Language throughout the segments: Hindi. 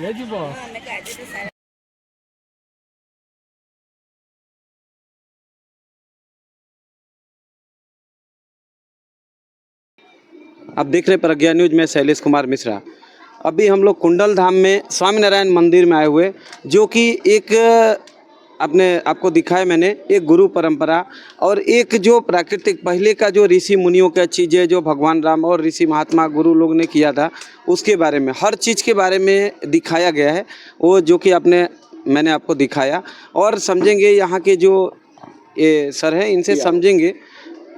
आप देख रहे प्रज्ञा न्यूज में शैलेश कुमार मिश्रा। अभी हम लोग कुंडल धाम में स्वामीनारायण मंदिर में आए हुए, जो कि एक अपने आपको दिखाया मैंने, एक गुरु परंपरा और एक जो प्राकृतिक पहले का जो ऋषि मुनियों का चीज़ें जो भगवान राम और ऋषि महात्मा गुरु लोग ने किया था, उसके बारे में हर चीज़ के बारे में दिखाया गया है। वो जो कि मैंने आपको दिखाया और समझेंगे यहाँ के जो ये सर हैं, इनसे समझेंगे,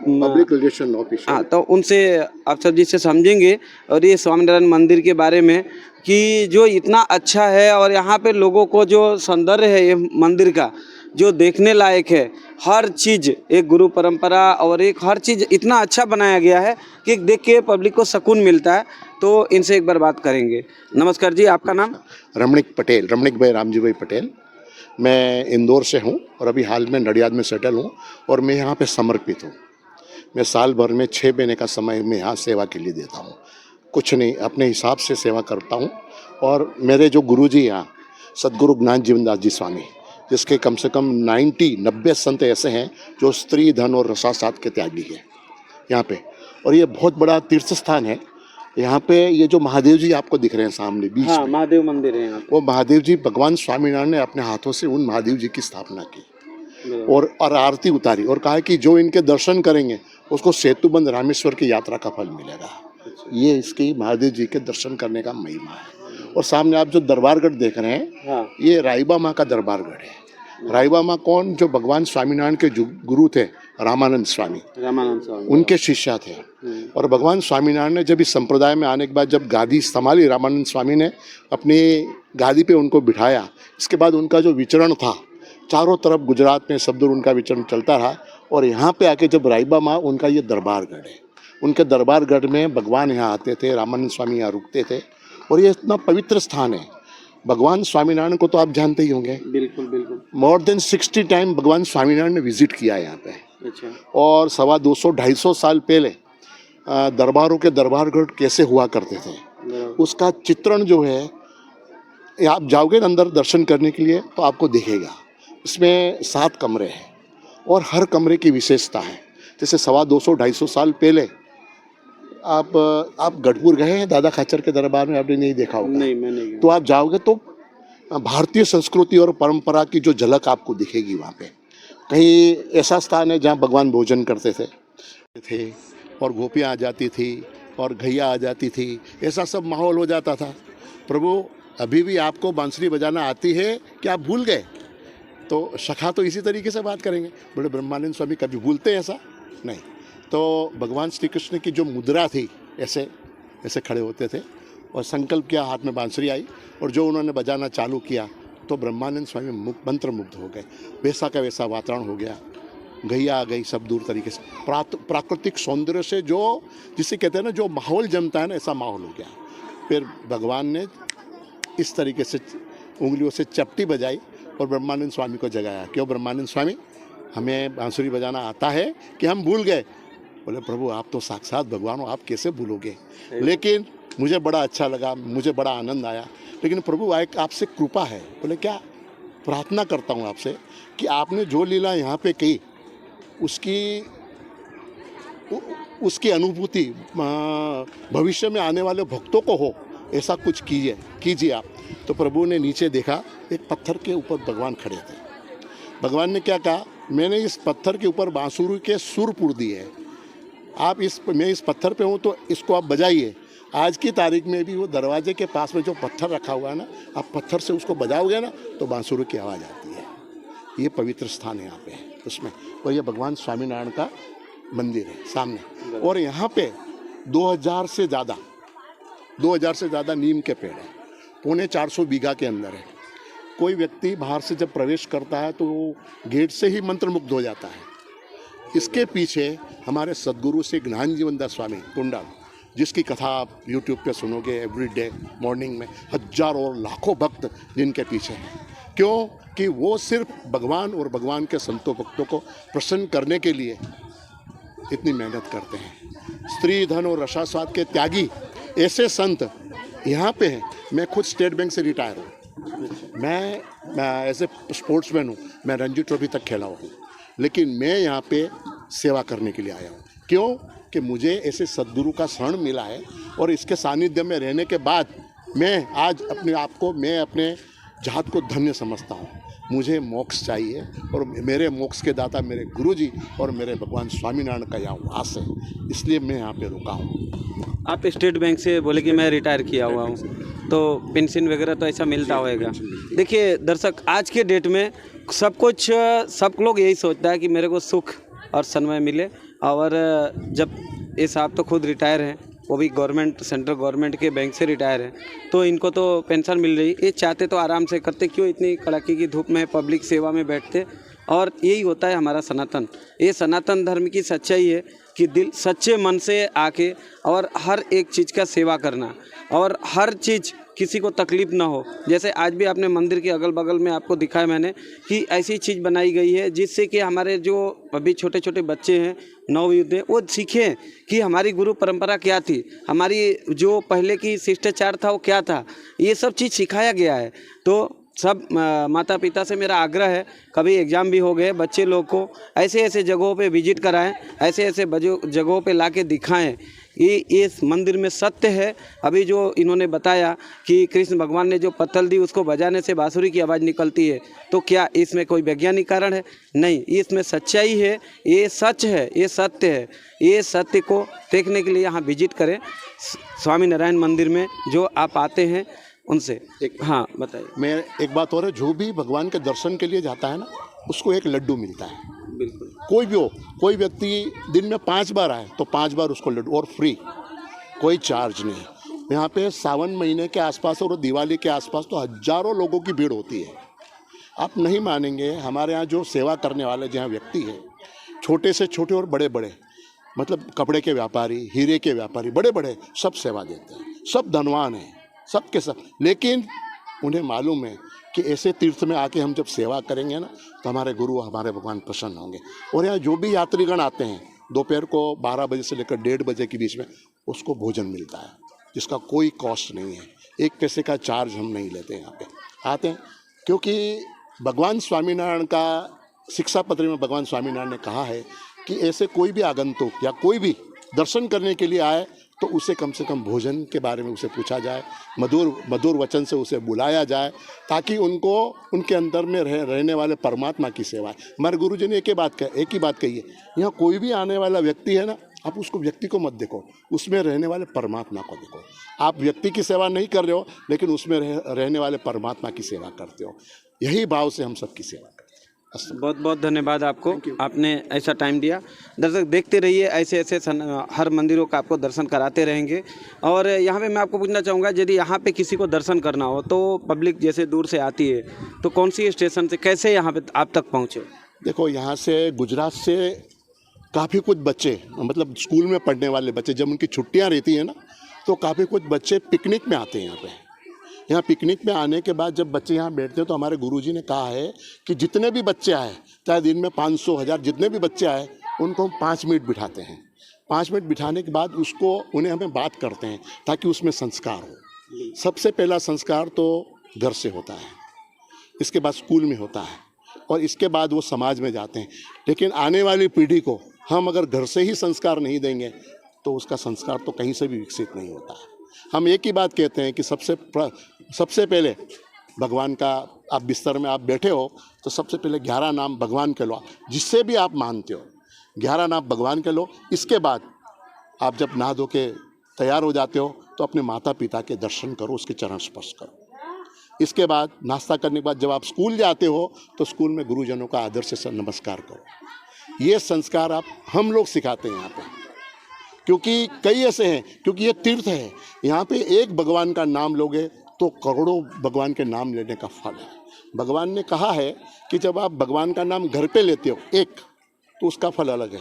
पब्लिक रिलेशन ऑफिसर। हाँ, तो उनसे अफसर जी से समझेंगे और ये स्वामीनारायण मंदिर के बारे में कि जो इतना अच्छा है और यहाँ पे लोगों को जो सौंदर्य है ये मंदिर का जो देखने लायक है, हर चीज़ एक गुरु परंपरा और एक हर चीज़ इतना अच्छा बनाया गया है कि देख के पब्लिक को सुकून मिलता है। तो इनसे एक बार बात करेंगे। नमस्कार जी, आपका नाम? रमणीक पटेल, रमणीक भाई रामजी भाई पटेल। मैं इंदौर से हूँ और अभी हाल में नडियाद में सेटल हूँ और मैं यहाँ पे समर्पित हूँ। मैं साल भर में 6 महीने का समय मैं यहाँ सेवा के लिए देता हूँ। कुछ नहीं, अपने हिसाब से सेवा करता हूँ। और मेरे जो गुरुजी यहाँ सदगुरु ज्ञान जीवन दास जी स्वामी, जिसके कम से कम 90 संत ऐसे हैं जो स्त्री धन और रसासात के त्यागी हैं यहाँ पे। और ये बहुत बड़ा तीर्थ स्थान है। यहाँ पे ये जो महादेव जी आपको दिख रहे हैं सामने बीच में, महादेव मंदिर है यहाँ पे। वो महादेव जी भगवान स्वामीनारायण ने अपने हाथों से उन महादेव जी की स्थापना की और आरती उतारी और कहा कि जो इनके दर्शन करेंगे उसको सेतुबंध रामेश्वर की यात्रा का फल मिलेगा। ये इसकी महादेव जी के दर्शन करने का महिमा है। और सामने आप जो दरबारगढ़ देख रहे हैं, ये राईबा माँ का दरबारगढ़ है। राईबा माँ कौन? जो भगवान स्वामीनारायण के जो गुरु थे रामानंद स्वामी, उनके शिष्य थे। और भगवान स्वामीनारायण ने जब इस संप्रदाय में आने के बाद जब गादी संभाली, रामानंद स्वामी ने अपनी गादी पे उनको बिठाया। इसके बाद उनका जो विचरण था चारों तरफ गुजरात में सब दूर उनका विचरण चलता रहा। और यहाँ पे आके जब राईबा माँ, उनका ये दरबारगढ़ है। उनके दरबारगढ़ में भगवान यहाँ आते थे, रामानंद स्वामी यहाँ रुकते थे। और ये इतना पवित्र स्थान है। भगवान स्वामीनारायण को तो आप जानते ही होंगे। बिल्कुल बिल्कुल। मोर देन 60 टाइम भगवान स्वामीनारायण ने विजिट किया है यहाँ पे। अच्छा। और 250-250 साल पहले दरबारों के दरबारगढ़ कैसे हुआ करते थे, उसका चित्रण जो है, आप जाओगे अंदर दर्शन करने के लिए तो आपको दिखेगा। इसमें 7 कमरे हैं और हर कमरे की विशेषता है। जैसे 250-250 साल पहले आप गढ़पुर गए हैं दादा खाचर के दरबार में? आपने नहीं देखा होगा। नहीं, मैं नहीं। तो आप जाओगे तो भारतीय संस्कृति और परंपरा की जो झलक आपको दिखेगी वहाँ पे। कहीं ऐसा स्थान है जहाँ भगवान भोजन करते थे और गोपियाँ आ जाती थी और घैया आ जाती थी, ऐसा सब माहौल हो जाता था। प्रभु, अभी भी आपको बांसुरी बजाना आती है कि आप भूल गए? तो सखा तो इसी तरीके से बात करेंगे। बड़े ब्रह्मानंद स्वामी कभी भूलते हैं ऐसा? नहीं। तो भगवान श्री कृष्ण की जो मुद्रा थी, ऐसे ऐसे खड़े होते थे और संकल्प किया, हाथ में बांसुरी आई और जो उन्होंने बजाना चालू किया तो ब्रह्मानंद स्वामी मंत्र मुग्ध हो गए। वैसा का वैसा वातावरण हो गया, गैया आ गई, सब दूर तरीके से प्राकृतिक सौंदर्य से जो जिसे कहते हैं ना, जो माहौल जमता है ना, ऐसा माहौल हो गया। फिर भगवान ने इस तरीके से उंगलियों से चपटी बजाई और ब्रह्मानंद स्वामी को जगाया। क्यों ब्रह्मानंद स्वामी, हमें बांसुरी बजाना आता है कि हम भूल गए? बोले, प्रभु आप तो साक्षात भगवान हो, आप कैसे भूलोगे? लेकिन मुझे बड़ा अच्छा लगा, मुझे बड़ा आनंद आया। लेकिन प्रभु एक आपसे कृपा है। बोले, क्या? प्रार्थना करता हूँ आपसे कि आपने जो लीला यहाँ पे की उसकी अनुभूति भविष्य में आने वाले भक्तों को हो, ऐसा कुछ कीजिए आप। तो प्रभु ने नीचे देखा, एक पत्थर के ऊपर भगवान खड़े थे। भगवान ने क्या कहा? मैंने इस पत्थर के ऊपर बांसुरी के सुर पुर दिए हैं, मैं इस पत्थर पे हूँ तो इसको आप बजाइए। आज की तारीख में भी वो दरवाजे के पास में जो पत्थर रखा हुआ है ना, आप पत्थर से उसको बजाओगे ना तो बांसुरी की आवाज़ आती है। ये पवित्र स्थान है यहाँ पे उसमें। और ये भगवान स्वामीनारायण का मंदिर है सामने। और यहाँ पे 2000 से ज़्यादा नीम के पेड़ हैं, 450 बीघा के अंदर है। कोई व्यक्ति बाहर से जब प्रवेश करता है तो गेट से ही मंत्रमुग्ध हो जाता है। इसके पीछे हमारे सदगुरु श्री ज्ञान जीवन दास स्वामी कुंडल, जिसकी कथा आप यूट्यूब पे सुनोगे एवरीडे मॉर्निंग में, हजारों और लाखों भक्त जिनके पीछे हैं। क्यों? कि वो सिर्फ भगवान और भगवान के संतों भक्तों को प्रसन्न करने के लिए इतनी मेहनत करते हैं। स्त्री धन और रसास्वाद के त्यागी ऐसे संत यहाँ पे है, मैं खुद स्टेट बैंक से रिटायर हूँ। मैं एज ए स्पोर्ट्समैन हूँ, मैं रणजी ट्रॉफी तक खेला हूँ, लेकिन मैं यहाँ पे सेवा करने के लिए आया हूँ। क्यों कि मुझे ऐसे सद्गुरु का शरण मिला है और इसके सानिध्य में रहने के बाद मैं आज अपने आप को, मैं अपने जात को धन्य समझता हूँ। मुझे मोक्ष चाहिए और मेरे मोक्ष के दाता मेरे गुरुजी और मेरे भगवान स्वामीनारायण का यहाँ वास है, इसलिए मैं यहाँ पे रुका हूँ। आप स्टेट बैंक से बोले कि मैं रिटायर किया हुआ हूँ, तो पेंशन वगैरह तो ऐसा मिलता होएगा। देखिए दर्शक, आज के डेट में सब लोग यही सोचता है कि मेरे को सुख और सन्मय मिले, और जब ये साहब तो खुद रिटायर हैं, वो भी गवर्नमेंट, सेंट्रल गवर्नमेंट के बैंक से रिटायर हैं, तो इनको तो पेंशन मिल रही। ये चाहते तो आराम से करते, क्यों इतनी कड़ाके की धूप में पब्लिक सेवा में बैठते। और यही होता है हमारा सनातन, ये सनातन धर्म की सच्चाई है कि दिल सच्चे मन से आके और हर एक चीज़ का सेवा करना, और हर चीज़ किसी को तकलीफ़ ना हो। जैसे आज भी आपने मंदिर के अगल बगल में आपको दिखाया मैंने कि ऐसी चीज़ बनाई गई है जिससे कि हमारे जो अभी छोटे छोटे बच्चे हैं, नवयुवक हैं, वो सीखें कि हमारी गुरु परंपरा क्या थी, हमारी जो पहले की शिष्टाचार था वो क्या था। ये सब चीज़ सिखाया गया है। तो सब माता पिता से मेरा आग्रह है, कभी एग्ज़ाम भी हो गए, बच्चे लोग को ऐसे ऐसे जगहों पे विजिट कराएं, ऐसे ऐसे जगहों पे लाके दिखाएं। ये इस मंदिर में सत्य है। अभी जो इन्होंने बताया कि कृष्ण भगवान ने जो पत्तल दी उसको बजाने से बांसुरी की आवाज़ निकलती है, तो क्या इसमें कोई वैज्ञानिक कारण है? नहीं, इसमें सच्चाई है, ये सच है, ये सत्य है। ये सत्य को देखने के लिए यहाँ विजिट करें स्वामी नारायण मंदिर में, जो आप आते हैं उनसे। हाँ बताइए। मैं एक बात और है, जो भी भगवान के दर्शन के लिए जाता है ना, उसको एक लड्डू मिलता है। बिल्कुल, कोई भी हो, कोई व्यक्ति दिन में 5 बार आए तो 5 बार उसको लड्डू, और फ्री, कोई चार्ज नहीं। यहाँ पे सावन महीने के आसपास और दिवाली के आसपास तो हजारों लोगों की भीड़ होती है। आप नहीं मानेंगे, हमारे यहाँ जो सेवा करने वाले जहाँ व्यक्ति हैं, छोटे से छोटे और बड़े बड़े, मतलब कपड़े के व्यापारी, हीरे के व्यापारी, बड़े बड़े, सब सेवा देते हैं, सब धनवान हैं, सब के सब। लेकिन उन्हें मालूम है कि ऐसे तीर्थ में आके हम जब सेवा करेंगे ना, तो हमारे गुरु, हमारे भगवान प्रसन्न होंगे। और यहाँ जो भी यात्रीगण आते हैं, दोपहर को 12 बजे से लेकर 1:30 बजे के बीच में उसको भोजन मिलता है, जिसका कोई कॉस्ट नहीं है, 1 पैसे का चार्ज हम नहीं लेते। यहाँ पे आते हैं क्योंकि भगवान स्वामीनारायण का शिक्षा पत्र में भगवान स्वामीनारायण ने कहा है कि ऐसे कोई भी आगंतुक या कोई भी दर्शन करने के लिए आए तो उसे कम से कम भोजन के बारे में उसे पूछा जाए, मधुर वचन से उसे बुलाया जाए, ताकि उनको उनके अंदर में रहने वाले परमात्मा की सेवा है। हमारे गुरुजी ने एक ही बात कही है, यहाँ कोई भी आने वाला व्यक्ति है ना, आप उसको व्यक्ति को मत देखो, उसमें रहने वाले परमात्मा को देखो। आप व्यक्ति की सेवा नहीं कर रहे हो, लेकिन उसमें रहने वाले परमात्मा की सेवा करते हो। यही भाव से हम सबकी सेवा करते हैं। बहुत बहुत धन्यवाद आपको, आपने ऐसा टाइम दिया। दर्शक देखते रहिए, ऐसे ऐसे हर मंदिरों का आपको दर्शन कराते रहेंगे। और यहाँ पे मैं आपको पूछना चाहूँगा, यदि यहाँ पे किसी को दर्शन करना हो तो पब्लिक जैसे दूर से आती है, तो कौन सी स्टेशन से कैसे यहाँ पे आप तक पहुँचे? देखो, यहाँ से गुजरात से काफ़ी कुछ बच्चे, मतलब स्कूल में पढ़ने वाले बच्चे, जब उनकी छुट्टियाँ रहती हैं ना, तो काफ़ी कुछ बच्चे पिकनिक में आते हैं यहाँ पे। यहाँ पिकनिक में आने के बाद जब बच्चे यहाँ बैठते हैं, तो हमारे गुरुजी ने कहा है कि जितने भी बच्चे आए, चाहे दिन में 500, 1000, जितने भी बच्चे आए, उनको हम 5 मिनट बिठाते हैं। 5 मिनट बिठाने के बाद उन्हें हमें बात करते हैं, ताकि उसमें संस्कार हो। सबसे पहला संस्कार तो घर से होता है, इसके बाद स्कूल में होता है, और इसके बाद वो समाज में जाते हैं। लेकिन आने वाली पीढ़ी को हम अगर घर से ही संस्कार नहीं देंगे, तो उसका संस्कार तो कहीं से भी विकसित नहीं होता है। हम एक ही बात कहते हैं कि सबसे पहले भगवान का, आप बिस्तर में आप बैठे हो तो सबसे पहले 11 नाम भगवान के लो, जिससे भी आप मानते हो 11 नाम भगवान के लो। इसके बाद आप जब नहा धो के तैयार हो जाते हो तो अपने माता पिता के दर्शन करो, उसके चरण स्पर्श करो। इसके बाद नाश्ता करने के बाद जब आप स्कूल जाते हो तो स्कूल में गुरुजनों का आदर से नमस्कार करो। ये संस्कार हम लोग सिखाते हैं यहाँ पे, क्योंकि कई ऐसे हैं, क्योंकि ये तीर्थ है, यहाँ पे एक भगवान का नाम लोगे तो करोड़ों भगवान के नाम लेने का फल है। भगवान ने कहा है कि जब आप भगवान का नाम घर पे लेते हो एक, तो उसका फल अलग है,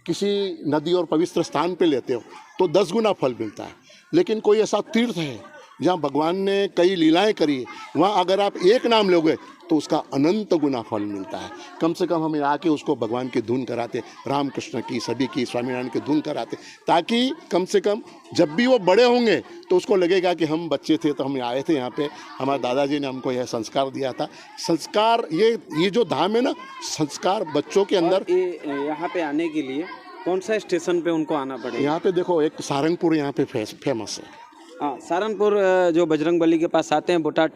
किसी नदी और पवित्र स्थान पे लेते हो तो 10 गुना फल मिलता है। लेकिन कोई ऐसा तीर्थ है जहाँ भगवान ने कई लीलाएं करी, वहाँ अगर आप एक नाम लोगे तो उसका अनंत गुना फल मिलता है। कम से कम हम आके उसको भगवान की धुन कराते, राम कृष्ण की, सभी की, स्वामीनारायण की धुन कराते, ताकि कम से कम जब भी वो बड़े होंगे तो उसको लगेगा कि हम बच्चे थे तो हम आए थे यहाँ पे, हमारे दादाजी ने हमको यह संस्कार दिया था। संस्कार, ये जो धाम है ना, संस्कार बच्चों के अंदर। यहाँ पे आने के लिए कौन सा स्टेशन पे उनको आना पड़ेगा? यहाँ पे देखो, एक सारंगपुर यहाँ पे फेमस है। हाँ, सहारनपुर जो बजरंगबली के पास आते हैं बोटाट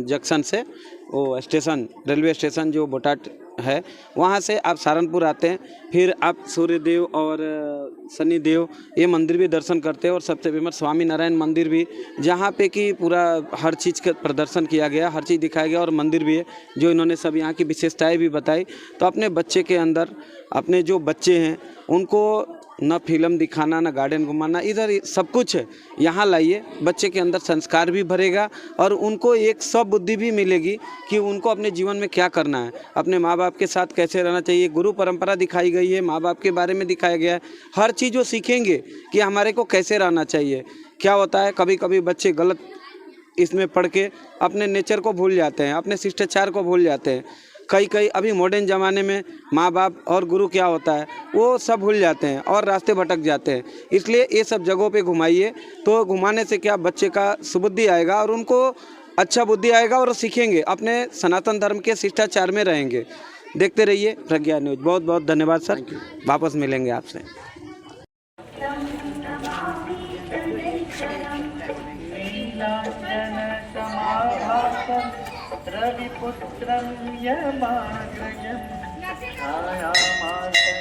जंक्शन से, वो स्टेशन, रेलवे स्टेशन जो बोटाट है, वहाँ से आप सहारनपुर आते हैं, फिर आप सूर्यदेव और शनिदेव ये मंदिर भी दर्शन करते हैं, और सबसे फेमस स्वामी नारायण मंदिर भी, जहाँ पे कि पूरा हर चीज़ का प्रदर्शन किया गया, हर चीज़ दिखाया गया, और मंदिर भी है जो इन्होंने सब यहाँ की विशेषताएँ भी बताई। तो अपने बच्चे के अंदर, अपने जो बच्चे हैं उनको न फिल्म दिखाना, न गार्डन घुमाना, इधर सब कुछ है, यहाँ लाइए, बच्चे के अंदर संस्कार भी भरेगा और उनको एक सब बुद्धि भी मिलेगी कि उनको अपने जीवन में क्या करना है, अपने माँ बाप के साथ कैसे रहना चाहिए। गुरु परंपरा दिखाई गई है, माँ बाप के बारे में दिखाया गया है, हर चीज़ वो सीखेंगे कि हमारे को कैसे रहना चाहिए। क्या होता है, कभी कभी बच्चे गलत इसमें पढ़ के अपने नेचर को भूल जाते हैं, अपने शिष्टाचार को भूल जाते हैं। कई अभी मॉडर्न ज़माने में माँ बाप और गुरु क्या होता है वो सब भूल जाते हैं और रास्ते भटक जाते हैं। इसलिए ये सब जगहों पे घुमाइए, तो घुमाने से क्या बच्चे का सुबुद्धि आएगा और उनको अच्छा बुद्धि आएगा और सीखेंगे, अपने सनातन धर्म के शिष्टाचार में रहेंगे। देखते रहिए प्रज्ञा न्यूज़। बहुत बहुत धन्यवाद सर, वापस मिलेंगे आपसे। रविपुत्रं यमाग्रजं छायामासं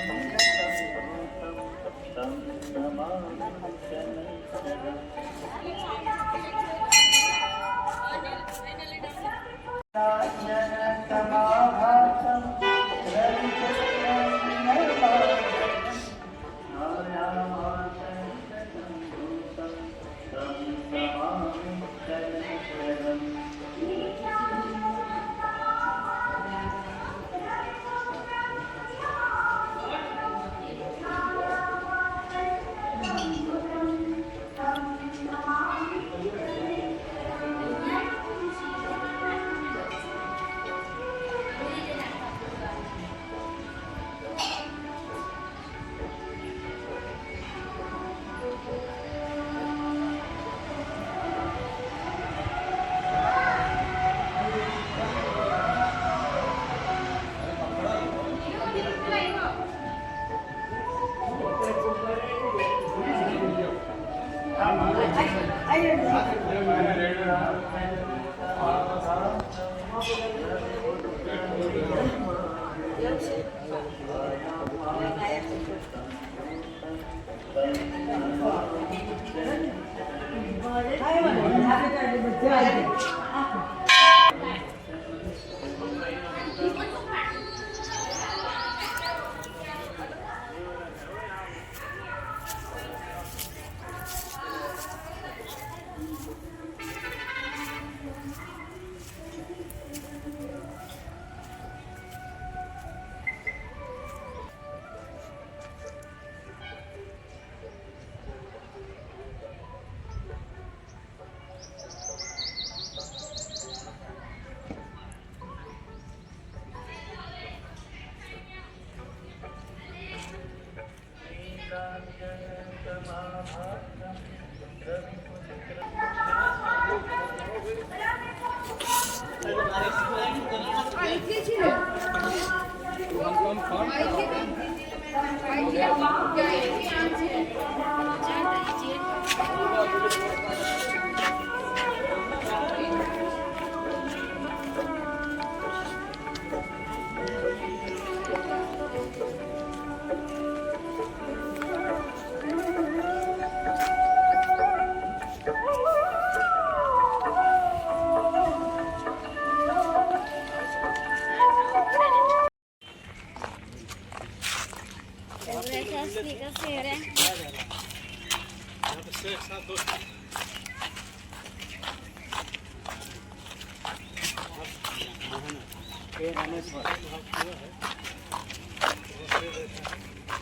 तं नमामि शनैश्चरम्। समाभासं रविपुत्रं यमाग्रजं छायामासं तं नमामि शनैश्चरम्।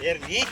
Ernie?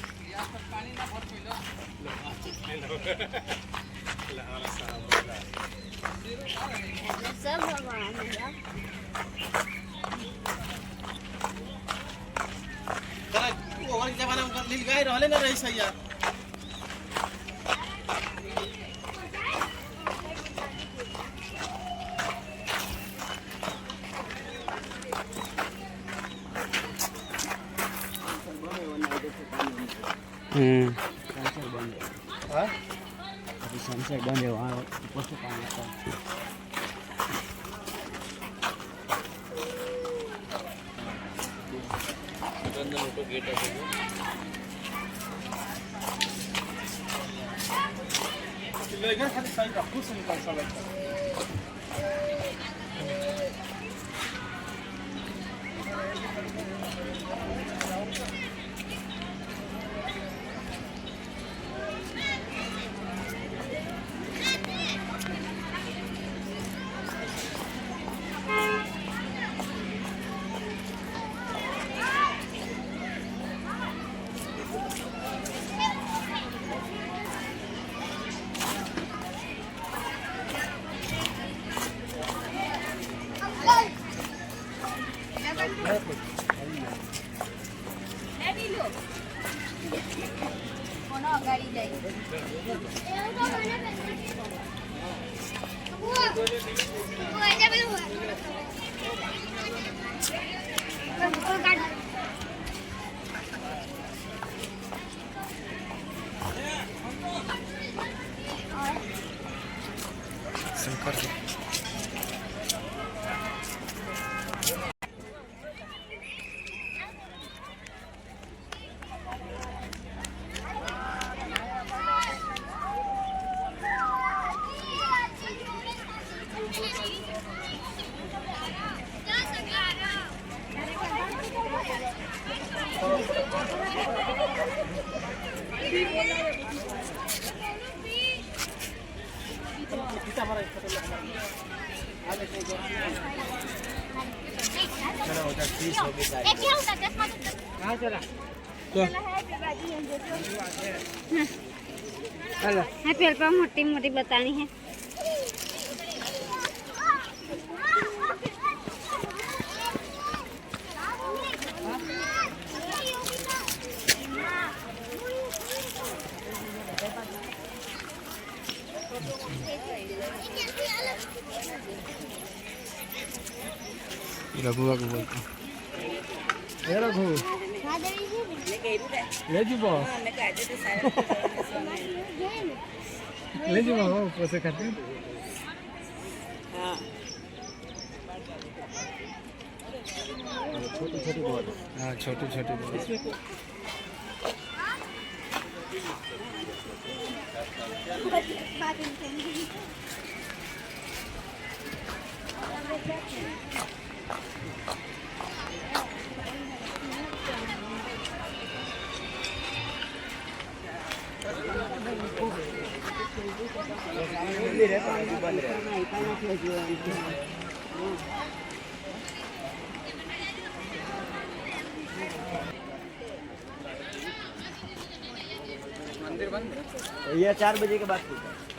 सनसेट बंद है वहाँ ऊपर से पानी आता है। हाँ पेड़ पर मोटी मोटी बतानी है। रघुआ को बोलता ए रघु ले जीबो ले जीबो ऊपर से खाते छोटी छोटी बॉल हाँ छोटी छोटी बॉल मंदिर बंद ये 4 बजे के बाद खुलता है।